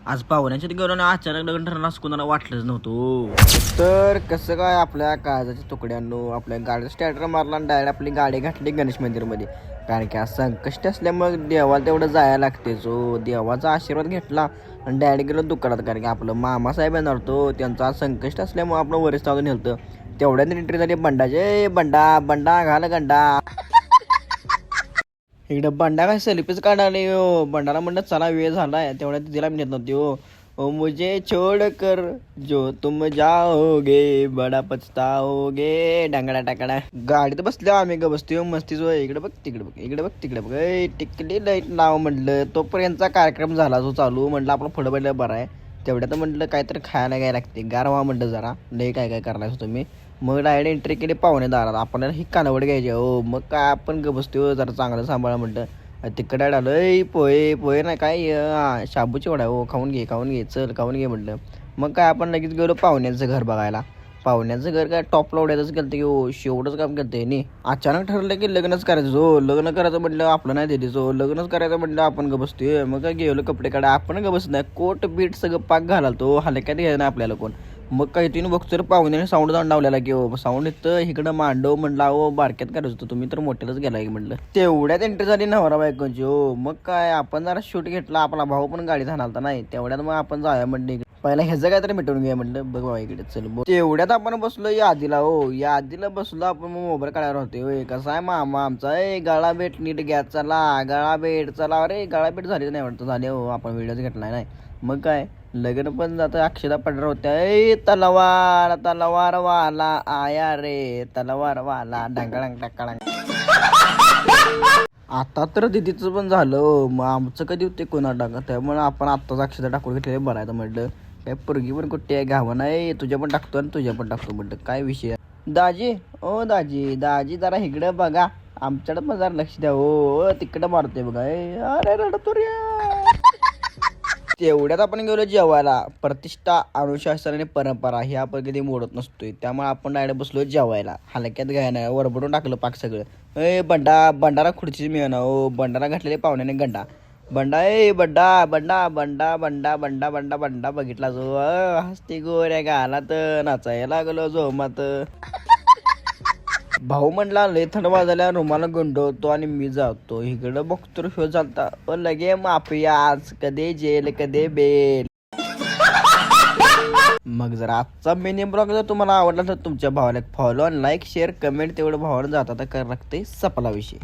आज पाहुण्याच्या गेलो अचानक लग्न ठरलं असं कोणाला वाटलंच नव्हतं. तर कसं काय आपल्या काळजाच्या तुकड्यांनो आपल्या गाडी स्टार्टर मारला आणि डायरेक्ट आपली गाडी घातली गणेश मंदिरमध्ये. कारण की आज संकष्ट असल्यामुळे देवाला तेवढं जायला लागते. जो देवाचा आशीर्वाद घेतला आणि डायरेक्ट गेलो दुकानात. कारण की आपलं मामासाहेब येणार तो त्यांचा आज संकष्ट असल्यामुळे आपलं वरिष्ठ अजून नेलतं. तेवढ्यात एंट्री झाली बंडाचे. बंडा बंडा घाल गंडा. इकडं बंडा काय सेल्फीच काढाले हो. बंडाला म्हणलं चला वेळ झालाय तेवढ्या तिला मी नेत नव्हती हो. ओ मुझे छोड़ कर जो तुम जाओगे बडा पछताओगे डांगडा टाकडा. गाडीत बसल्या आम्ही ग बसतो मस्तीच. इकडे बघ तिकडे बघ इकडे बघ तिकडे बघ टिकली लाईट लाव म्हटलं. तोपर्यंतचा कार्यक्रम झाला जो चालू. म्हटलं आपलं पुढं पहिलं बरं आहे. तेवढ्यात म्हटलं काहीतरी खायला घ्यायला लागते गारवा म्हटलं जरा लई काय काय करायला तुम्ही. मग डायरेक्ट एंट्री केली पाहुणे दारात. आपल्याला ही कानवड घ्यायची हो. मग काय आपण ग बसतो जरा चांगलं सांभाळा म्हटलं. तिकडे आलं पोहे पोहे ना काय शाबूची वडा हो खाऊन घे चल खाऊन घे म्हटलं. मग काय आपण लगेच गेलो पाहुण्यांचं घर बघायला. पाहुण्याचं घर काय टॉपला उडायचंच केलं की हो. शेवटच काम केलं नाही. अचानक ठरलं की लग्नच करायचं. हो लग्न करायचं म्हटलं आपलं नाही दिली. जो लग्नच करायचं म्हटलं आपण ग बसतोय. मग काय गेलो कपडे काढा आपण ग बसत नाही. कोट बीट सगळं पाक घालालतो हलक्यात घ्यायला नाही आपल्याला कोण. मग काही तिने बघतो तर पाहुण्याने साऊंड दांडावलेला की हो साऊंड येतं इकडं मांडव म्हणला हो बारक्यात करायचं होतं तुम्ही तर मोठ्यालाच गेला की म्हटलं. तेवढ्यात एंट्री झाली नवरा बायकोची हो. मग काय आपण जरा शूट घेतला. आपला भाऊ पण गाडी थांबला नाही. तेवढ्यात मग आपण जाऊया म्हणलं पहिला ह्याचं काय तरी मिटवून घ्या म्हटलं. बघ बाबा इकडे चल. तेवढ्यात आपण बसलो यादीला हो. यादीला बसलो आपण मग मोबाईल काढायला होते होय. कसा आहे मामा आमचा गळा भेट नीट घ्या चला गळा भेट चला. अरे गळा भेट झाली नाही वाटतं झाले हो. आपण व्हिडिओच घेतला नाही. मग काय लग्न पण जातं अक्षदा पडणार होत्या. तलवार तलवार वाला आया रे तलवार वाला ढंगाळंग टाकाळंग. आता तर दिदीचं पण झालं. मग आमचं कधी होते कोणा टाका. त्यामुळे आपण आत्ताच अक्षदा टाकून घेतले बरायचं म्हटलं. काय पोरगी पण कुठे आहे घावा नाही. तुझ्या पण टाकतो आणि तुझ्या पण टाकतो म्हटलं. काय विषय दाजी ओ दाजी दाजी जरा इकडं बघा. आमच्याकडं पण जरा लक्ष द्या हो. तिकडं मारतोय बघा. अरे रडतो रे. तेवढ्यात आपण गेलो जेवायला. प्रतिष्ठा अनुशासन आणि परंपरा हे आपण कधी मोडत नसतोय. त्यामुळे आपण डायरेक्ट बसलो जेवायला. हलक्यात घ्यायला वरबडून टाकलं पाक सगळं. बंडारा खुर्ची मिळणार हो. बंडारा घातलेले पाहुण्याने गंडा बंडा बंडा बंडा बंडा बंडा बंडा बंडा बंडा बघितला जो हसती गोऱ्या गालात नाचायला लागलो जो मात. भाऊ म्हणला लय थंड वाजल्या रुमाला गुंडवतो आणि मी जातो. इकडं बघतो शो चालता लगे माफिया आज कधी जेल कधी बेल. मग जर आजचा मिनी ब्लॉग जर तुम्हाला आवडला तर तुमच्या भावाला फॉलो आणि लाईक शेअर कमेंट तेवढं भावाला जाता तर कर लागते सपला विषय.